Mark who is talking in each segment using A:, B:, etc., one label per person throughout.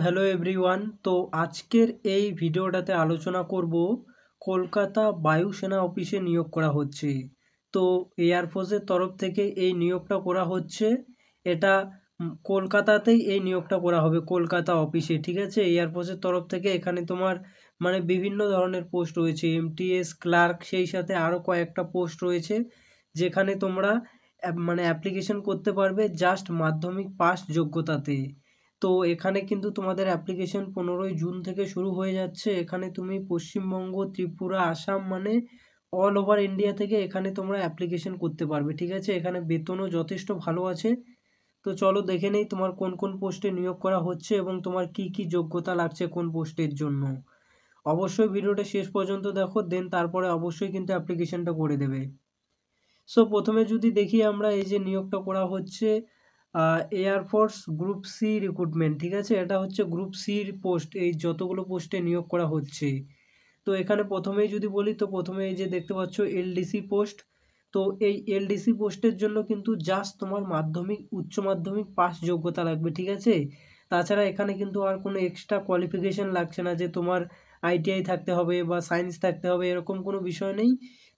A: Hello everyone. তো আজকের এই ভিডিওটাতে আলোচনা করব কলকাতা বায়ুসেনা অফিসে নিয়োগ করা হচ্ছে। তো এয়ারফোর্সের তরফ থেকে এই নিয়োগটা করা হচ্ছে। এটা কলকাতাতেই এই নিয়োগটা করা হবে, কলকাতা অফিসে, ঠিক আছে। এয়ারফোর্সের তরফ থেকে এখানে তোমার বিভিন্ন ধরনের পোস্ট রয়েছে, এমটিএস ক্লার্ক, সেই সাথে আরও কয়েকটা পোস্ট রয়েছে যেখানে তোমরা অ্যাপ্লিকেশন করতে পারবে জাস্ট মাধ্যমিক পাস যোগ্যতাতে। তো এখানে কিন্তু তোমাদের অ্যাপ্লিকেশন 15ই জুন থেকে শুরু হয়ে যাচ্ছে। এখানে তুমি Paschimbanga, Tripura, Assam, all over India থেকে এখানে তোমরা অ্যাপ্লিকেশন করতে পারবে, ঠিক আছে। এখানে বেতনও যথেষ্ট ভালো আছে। তো চলো দেখে নেই তোমার কোন কোন পোস্টে নিয়োগ করা হচ্ছে এবং তোমার কি কি যোগ্যতা লাগছে কোন পোস্টের জন্য। অবশ্যই ভিডিওটা শেষ পর্যন্ত দেখো, দেন তারপরে অবশ্যই কিন্তু অ্যাপ্লিকেশনটা করে দেবে। সো প্রথমে যদি দেখি আমরা, এই যে নিয়োগটা করা হচ্ছে এয়ারফোর্স গ্রুপ সি রিক্রুটমেন্ট, ঠিক আছে। এটা হচ্ছে গ্রুপ সির পোস্ট, এই যতগুলো পোস্টে নিয়োগ করা হচ্ছে। তো এখানে প্রথমেই যদি বলি, তো প্রথমে এই যে দেখতে পাচ্ছ এলডিসি পোস্ট। তো এই এলডিসি পোস্টের জন্য কিন্তু জাস্ট তোমার মাধ্যমিক, উচ্চ মাধ্যমিক পাস যোগ্যতা লাগবে, ঠিক আছে। তাছাড়া এখানে কিন্তু আর কোনো এক্সট্রা কোয়ালিফিকেশন লাগছে না যে তোমার আইটিআই থাকতে হবে বা সায়েন্স থাকতে হবে, এরকম কোনো বিষয় নেই।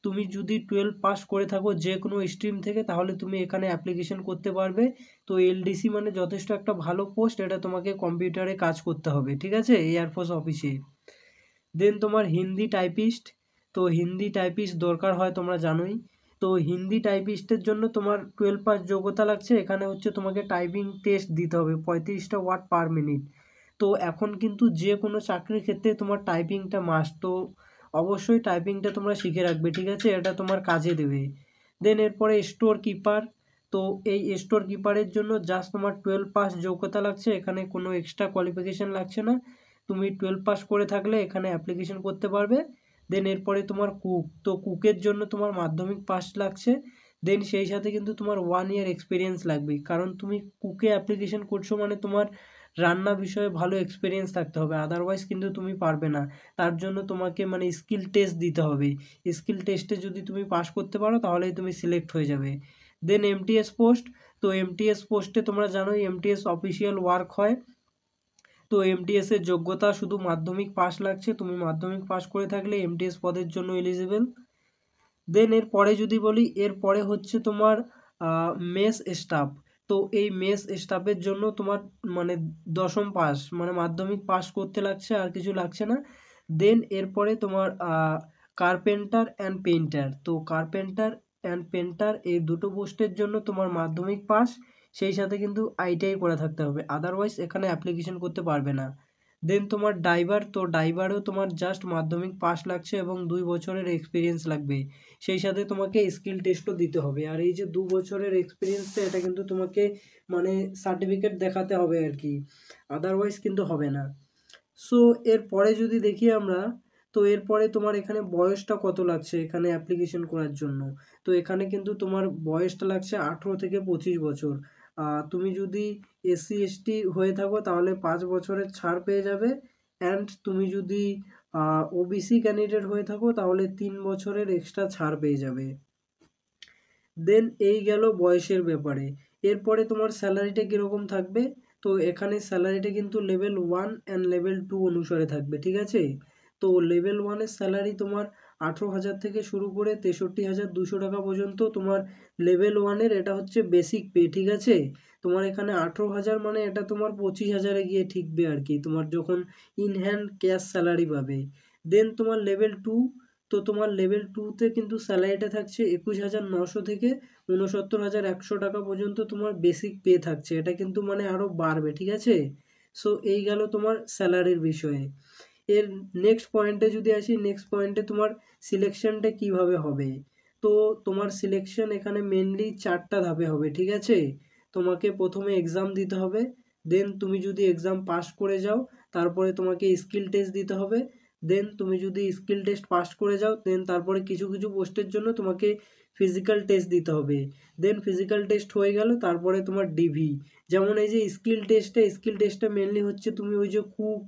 A: তুমি যদি 12 পাস করে থাকো যে কোনো স্ট্রিম থেকে, তাহলে তুমি এখানে অ্যাপ্লিকেশন করতে পারবে। তো এলডিসি মানে যথেষ্ট একটা ভালো পোস্ট, এটা তোমাকে কম্পিউটারে কাজ করতে হবে, ঠিক আছে, এয়ারফোর্স অফিসে। দেন তোমার হিন্দি টাইপিস্ট। তো হিন্দি টাইপিস্ট দরকার হয়, তোমরা জানোই। তো হিন্দি টাইপিস্টের জন্য তোমার 12 পাস যোগ্যতা লাগছে। এখানে হচ্ছে তোমাকে টাইপিং টেস্ট দিতে হবে 35টা ওয়ার্ড পার মিনিট। তো এখন কিন্তু যে কোনো চাকরির ক্ষেত্রে তোমার টাইপিংটা মাস্ট। তো অবশ্যই টাইপিংটা তোমরা শিখে রাখবে, ঠিক আছে, এটা তোমার কাজে দেবে। দেন এরপরে স্টোর কিপার। তো এই স্টোর কিপারের জন্য জাস্ট তোমার 12 পাস যোগ্যতা লাগছে। এখানে কোনো এক্সট্রা কোয়ালিফিকেশন লাগছে না। তুমি 12 পাস করে থাকলে এখানে অ্যাপ্লিকেশন করতে পারবে। দেন এরপরে তোমার কুক। তো কুকের জন্য তোমার মাধ্যমিক পাস লাগছে। দেন সেই সাথে কিন্তু তোমার 1 ইয়ার এক্সপিরিয়েন্স লাগবে, কারণ তুমি কুকে অ্যাপ্লিকেশন করছো মানে তোমার রান্না বিষয়ে ভালো এক্সপিরিয়েন্স থাকতে হবে, আদারওয়াইজ কিন্তু তুমি পারবে না। তার জন্য তোমাকে স্কিল টেস্ট দিতে হবে। স্কিল টেস্টে যদি তুমি পাস করতে পারো তাহলেই তুমি সিলেক্ট হয়ে যাবে। দেন এমটিএস পোস্ট। তো এমটিএস পোস্টে তোমরা জানোই এমটিএস অফিসিয়াল ওয়ার্ক হয়। তো এমটিএস এর যোগ্যতা শুধু মাধ্যমিক পাস লাগছে। তুমি মাধ্যমিক পাস করে থাকলে এমটিএস পদের জন্য এলিজিবল। দেন এরপরে যদি বলি, এরপরে হচ্ছে তোমার মেস স্টাফ। তো এই মেস স্টাফের জন্য তোমার মানে 10ম পাস মাধ্যমিক পাস করতে লাগছে, আর কিছু লাগছে না। দেন এরপরে তোমার কার্পেন্টার অ্যান্ড পেইন্টার। তো কার্পেন্টার অ্যান্ড পেইন্টার এই দুটো পোস্টের জন্য তোমার মাধ্যমিক পাস, সেই সাথে কিন্তু আইটিআই করে থাকতে হবে, আদারওয়াইজ এখানে অ্যাপ্লিকেশন করতে পারবে না। দেন তোমার ড্রাইভার। তো ড্রাইভারেও তোমার জাস্ট মাধ্যমিক পাস লাগছে এবং 2 বছরের এক্সপিরিয়েন্স লাগবে। সেই সাথে তোমাকে স্কিল টেস্টও দিতে হবে। আর এই যে 2 বছরের এক্সপিরিয়েন্সটা, এটা কিন্তু তোমাকে সার্টিফিকেট দেখাতে হবে আর কি, আদারওয়াইজ কিন্তু হবে না। সো এরপরে যদি দেখি আমরা, তো এরপরে তোমার এখানে বয়সটা কত লাগছে এখানে অ্যাপ্লিকেশন করার জন্য। তো এখানে কিন্তু তোমার বয়সটা লাগছে 18 থেকে 25 বছর। তুমি যদি এসসি এসটি হয়ে থাকো তাহলে 5 বছরের ছাড় পেয়ে যাবে। অ্যান্ড তুমি যদি ওবিসি ক্যান্ডিডেট হয়ে থাকো তাহলে 3 বছরের এক্সট্রা ছাড় পেয়ে যাবে। দেন এই গেল বয়সের ব্যাপারে। এরপরে তোমার স্যালারিটা কীরকম থাকবে। তো এখানে স্যালারিটা কিন্তু লেভেল 1 অ্যান্ড লেভেল 2 অনুসারে থাকবে, ঠিক আছে। তো লেভেল 1-এর স্যালারি তোমার 18,000 থেকে শুরু করে 63,200 টাকা পর্যন্ত তোমার লেভেল 1-এর, এটা হচ্ছে বেসিক পে, ঠিক আছে। তোমার এখানে 18,000 মানে এটা তোমার 25,000-এ গিয়ে ঠিকবে আর কি, তোমার যখন ইন হ্যান্ড ক্যাশ স্যালারি পাবে। দেন তোমার লেভেল 2। তো তোমার লেভেল 2-তে কিন্তু স্যালারিটা থাকছে 21,900 থেকে 69,100 টাকা পর্যন্ত তোমার বেসিক পে থাকছে। এটা কিন্তু আরও বাড়বে, ঠিক আছে। সো এই গেল তোমার স্যালারির বিষয়ে। এর নেক্সট পয়েন্টে যদি আসি, নেক্সট পয়েন্টে তোমার সিলেকশনটা কিভাবে হবে। তো তোমার সিলেকশন এখানে মেনলি 4টা ধাপে হবে, ঠিক আছে। তোমাকে প্রথমে এক্সাম দিতে হবে। দেন তুমি যদি এক্সাম পাস করে যাও, তারপরে তোমাকে স্কিল টেস্ট দিতে হবে। দেন তুমি যদি স্কিল টেস্ট পাস করে যাও, দেন তারপরে কিছু কিছু পোস্টের জন্য তোমাকে ফিজিক্যাল টেস্ট দিতে হবে। দেন ফিজিক্যাল টেস্ট হয়ে গেল, তারপরে তোমার ডিভি। যেমন এই যে স্কিল টেস্টটা মেনলি হচ্ছে তুমি ওই যে কুক,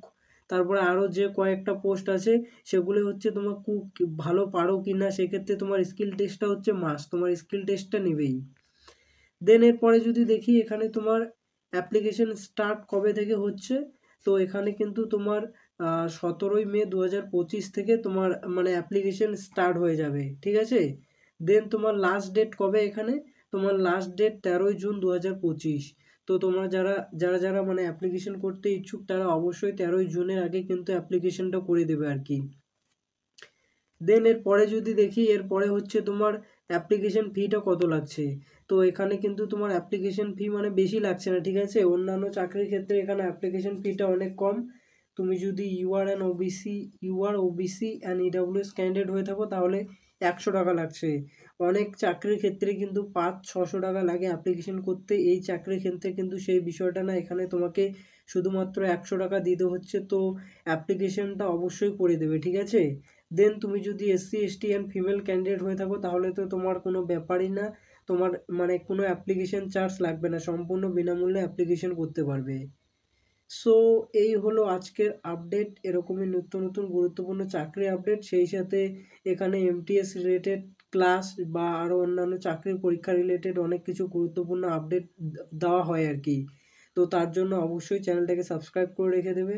A: তারপরে আরও যে কয়েকটা পোস্ট আছে সেগুলো হচ্ছে তোমার কুক ভালো পারো কি না, সেক্ষেত্রে তোমার স্কিল টেস্টটা হচ্ছে মাস্ট, তোমার স্কিল টেস্টটা নেবেই। দেন এরপরে যদি দেখি এখানে তোমার অ্যাপ্লিকেশন স্টার্ট কবে থেকে হচ্ছে। তো এখানে কিন্তু তোমার 17ই মে 2025 থেকে তোমার মানে অ্যাপ্লিকেশন স্টার্ট হয়ে যাবে, ঠিক আছে। দেন তোমার লাস্ট ডেট কবে এখানে, তোমার লাস্ট ডেট 13ই জুন 2025। তো তোমরা যারা যারা যারা মানে অ্যাপ্লিকেশন করতে ইচ্ছুক তারা অবশ্যই 13ই জুনের আগে কিন্তু অ্যাপ্লিকেশনটা করে দেবে আর কি। দেন এরপরে যদি দেখি, এরপরে হচ্ছে তোমার অ্যাপ্লিকেশন ফিটা কত লাগছে। তো এখানে কিন্তু তোমার অ্যাপ্লিকেশন ফি মানে বেশি লাগছে না, ঠিক আছে। অন্যান্য চাকরির ক্ষেত্রে এখানে অ্যাপ্লিকেশন ফিটা অনেক কম। তুমি যদি ওবিসি অ্যান্ড ইডাব্লিউএস ক্যান্ডিডেট হয়ে থাকো তাহলে 100 টাকা লাগছে। অনেক চাকরির ক্ষেত্রে কিন্তু 500-600 টাকা লাগে অ্যাপ্লিকেশন করতে। এই চাকরির ক্ষেত্রে কিন্তু সেই বিষয়টা না, এখানে তোমাকে শুধুমাত্র 100 টাকা দিতে হচ্ছে। তো অ্যাপ্লিকেশনটা অবশ্যই করে দেবে, ঠিক আছে। দেন তুমি যদি SC ST and female candidate হয়ে থাকো তাহলে তো তোমার কোনো ব্যাপারই না, তোমার মানে কোনো অ্যাপ্লিকেশন চার্জ লাগবে না, সম্পূর্ণ বিনামূল্যে অ্যাপ্লিকেশন করতে পারবে। সো এই হলো আজকের আপডেট, এরকমই নিত্য নতুন গুরুত্বপূর্ণ চাকরি আপডেট, সেই সাথে এখানে এমটিএস রিলেটেড ক্লাস বা আরও অন্যান্য চাকরির পরীক্ষা রিলেটেড অনেক কিছু গুরুত্বপূর্ণ আপডেট দেওয়া হয় আর কি। তো তার জন্য অবশ্যই চ্যানেলটাকে সাবস্ক্রাইব করে রেখে দেবে।